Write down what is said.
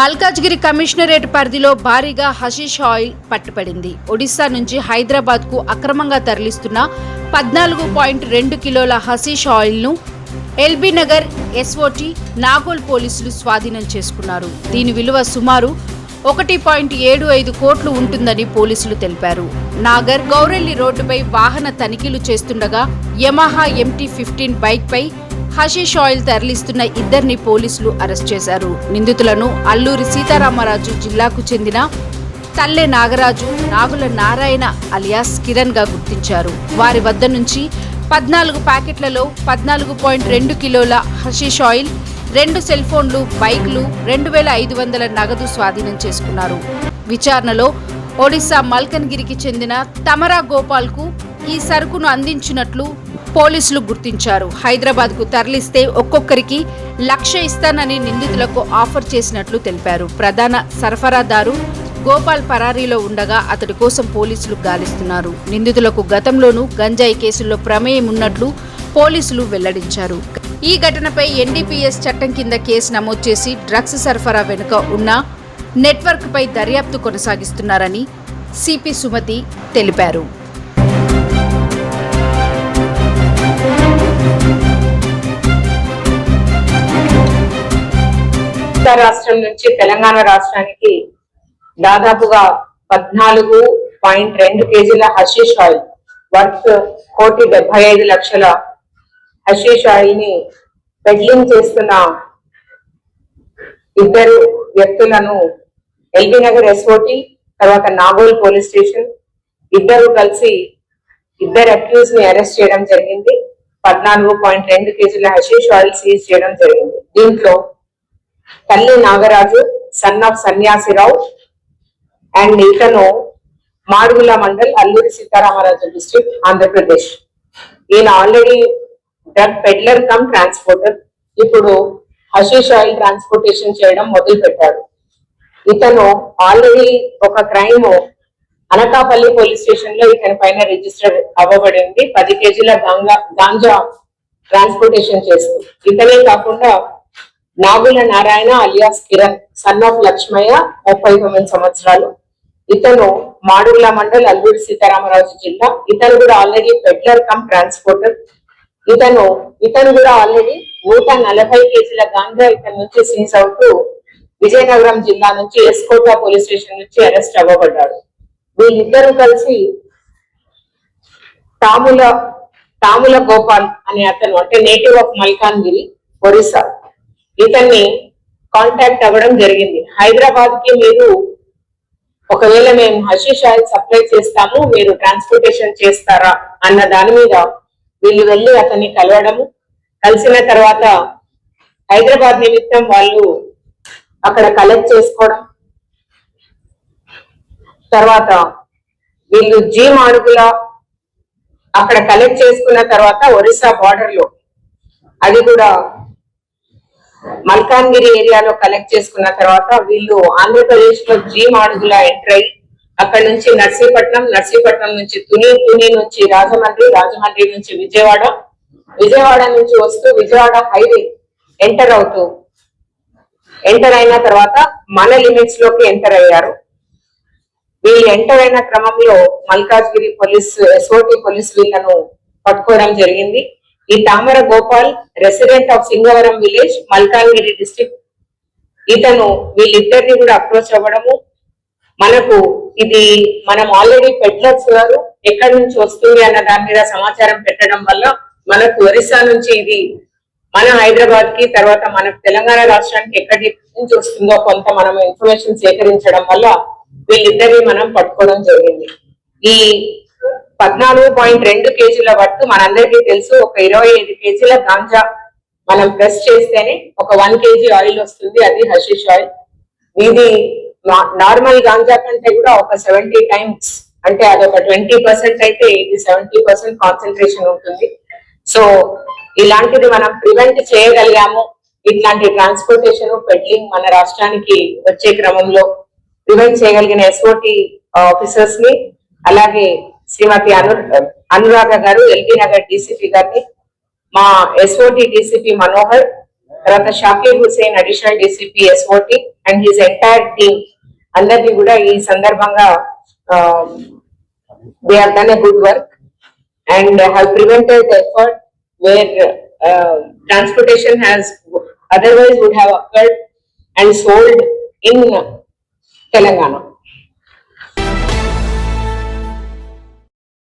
Malkajgiri commissionerate పరిధిలో భారీగా hashish oil పట్టుపడింది. Odisha నుంచి హైదరాబాద్ కు అక్రమంగా తరలిస్తున్న 14.2 కిలోల హషీష్ ఆయిల్ ను ఎల్బీ నగర్ ఎస్ఓటి నాగోల్ పోలీసులు స్వాధీనం చేసుకున్నారు. దీని విలువ సుమారు 1.75 కోట్లు ఉంటుందని పోలీసులు తెలిపారు. నాగర్ గౌరెల్లి రోడ్డుపై వాహన తనిఖీలు చేస్తుండగా యమహా MT-15 బైక్ పై హషీష్ ఆయిల్ తరలిస్తున్న ఇద్దరిని పోలీసులు అరెస్ట్ చేశారు. నిందితులను అల్లూరి సీతారామరాజు జిల్లాకు చెందిన తల్లె నాగరాజు, నాగుల నారాయణ అలియాస్ కిరణ్ గా గుర్తించారు. వారి వద్ద నుంచి 14 ప్యాకెట్లలో 14.2 కిలోల హషీష్ ఆయిల్, 2 సెల్ ఫోన్లు, బైక్లు, 2500 నగదు స్వాధీనం చేసుకున్నారు. విచారణలో ఒడిశా మల్కన్గిరికి చెందిన తమరా గోపాల్ కు ఈ సరుకును అందించినట్లు పోలీసులు గుర్తించారు. హైదరాబాద్ కు తరలిస్తే ఒక్కొక్కరికి 1,00,000 ఇస్తానని నిందితులకు ఆఫర్ చేసినట్లు తెలిపారు. ప్రధాన సరఫరాదారు గోపాల్ పరారీలో ఉండగా అతడి కోసం పోలీసులు గాలిస్తున్నారు. నిందితులకు గతంలోనూ గంజాయి కేసుల్లో ప్రమేయం ఉన్నట్లు పోలీసులు వెల్లడించారు. ఈ ఘటనపై NDPS చట్టం కింద కేసు నమోదు చేసి డ్రగ్స్ సరఫరా వెనుక ఉన్న నెట్వర్క్ పై దర్యాప్తు కొనసాగిస్తున్నారని సిపి సుమతి తెలిపారు. రాష్ట్రం నుంచి తెలంగాణ రాష్ట్రానికి దాదాపుగా 14.2 కేజీల hashish oil worth 1,75,00,000 hashish oil ని పెడ్లింగ్ చేస్తున్న ఇద్దరు వ్యక్తులను ఎల్బీ నగర్ ఎస్ఓటి తర్వాత నాగోల్ పోలీస్ స్టేషన్ ఇద్దరు కలిసి ఇద్దరు అక్యూజ్ ని అరెస్ట్ చేయడం జరిగింది. 14.2 కేజీల హషీష్ ఆయిల్ సీజ్ చేయడం జరిగింది. దీంట్లో తల్లి Nagaraju son of Sanyasi Rao and ఇతను మాడుగుల మండల్ అల్లూరి సీతారామరాజు డిస్ట్రిక్ట్ ఆంధ్రప్రదేశ్. ఈయన already drug peddler come transporter. ఇప్పుడు హషీష్ ఆయిల్ ట్రాన్స్పోర్టేషన్ చేయడం మొదలు పెట్టాడు. ఇతను ఆల్రెడీ ఒక క్రైమ్ అనకాపల్లి పోలీస్ స్టేషన్ లో ఇతని పైన రిజిస్టర్ అవ్వబడింది. 10 కేజీల గాంజా ట్రాన్స్పోర్టేషన్ చేస్తూ. ఇతనే కాకుండా Nagula Narayana alias Kiran son of Lakshmaiah 39 సంవత్సరాలు. ఇతను మాడుగుల మండల్ అల్లూరి సీతారామరాజు జిల్లా. ఇతను కూడా ఆల్రెడీ పెడ్లర్ కమ్ ట్రాన్స్పోర్టర్. ఇతను కూడా ఆల్రెడీ 140 కేజీల గాంజా ఇతని నుంచి సీజ్ అవుతూ విజయనగరం జిల్లా నుంచి ఎస్కోటా పోలీస్ స్టేషన్ నుంచి అరెస్ట్ అవ్వబడ్డాడు. వీళ్ళిద్దరూ కలిసి తాముల గోపాల్ అనే అతను అంటే నేటివ్ ఆఫ్ మల్కాన్గిరి ఒరిస్సా, ఇతన్ని కాంటాక్ట్ అవ్వడం జరిగింది. హైదరాబాద్ కి మీరు ఒకవేళ మేము హషీష్ ఆయిల్ సప్లై చేస్తాము, మీరు ట్రాన్స్పోర్టేషన్ చేస్తారా అన్న దాని మీద వీళ్ళు వెళ్ళి అతన్ని కలవడము. కలిసిన తర్వాత హైదరాబాద్ నిమిత్తం వాళ్ళు అక్కడ కలెక్ట్ చేసుకోవడం. తర్వాత వీళ్ళు జీ మాడుగుల అక్కడ కలెక్ట్ చేసుకున్న తర్వాత ఒరిస్సా బార్డర్ లో అది కూడా మల్కాన్గిరి ఏరియాలో కలెక్ట్ చేసుకున్న తర్వాత వీళ్ళు ఆంధ్రప్రదేశ్ లో జీ మాడుగుల ఎంటర్ అయ్యి అక్కడ నుంచి నర్సీపట్నం నుంచి తుని నుంచి రాజమండ్రి నుంచి విజయవాడ నుంచి వస్తూ విజయవాడ హైవే ఎంటర్ అయిన తర్వాత మన లిమిట్స్ లోకి ఎంటర్ అయ్యారు. వీళ్ళు ఎంటర్ అయిన క్రమంలో మల్కాజ్గిరి పోలీస్ ఎస్ఓటి పోలీస్ వీళ్ళను పట్టుకోవడం జరిగింది. ఈ తామర Gopal resident of Singavaram village Malkajgiri district. ఇతను వీళ్ళిద్దరిని కూడా అప్రోచ్ అవ్వడము. మనం ఆల్రెడీ పెడ్లర్స్ గారు ఎక్కడి నుంచి వస్తుంది అన్న దాని మీద సమాచారం పెట్టడం వల్ల మనకు ఒరిస్సా నుంచి ఇది మన హైదరాబాద్ కి తర్వాత మనకు తెలంగాణ రాష్ట్రానికి ఎక్కడి నుంచి వస్తుందో కొంత మనం ఇన్ఫర్మేషన్ సేకరించడం వల్ల వీళ్ళిద్దరిని మనం పట్టుకోవడం జరిగింది. ఈ 14.2 కేజీల వర్త్ మనందరికీ తెలుసు. ఒక 25 కేజీల గాంజా మనం ప్రెస్ చేస్తేనే ఒక 1 కేజీ ఆయిల్ వస్తుంది, అది హషీష్ ఆయిల్. ఇది నార్మల్ గాంజా కంటే కూడా ఒక 70 టైమ్స్, అంటే అదొక 20% అయితే ఇది 70% కాన్సన్ట్రేషన్ ఉంటుంది. సో ఇలాంటిది మనం ప్రివెంట్ చేయగలిగాము. ఇట్లాంటి ట్రాన్స్పోర్టేషన్ పెడ్లింగ్ మన రాష్ట్రానికి వచ్చే క్రమంలో ప్రివెంట్ చేయగలిగిన ఎస్ఓటి ఆఫీసర్స్ ని, అలాగే శ్రీమతి అనురాధ గారు ఎల్బీ నగర్ DCP గారిని, మా ఎస్ఓటి DCP మనోహర్, తర్వాత Shakir Hussain additional DCP SOT, and his entire team అందరినీ కూడా ఈ సందర్భంగా they have done a good work and have prevented the effort where transportation has otherwise would have occurred and sold in Telangana.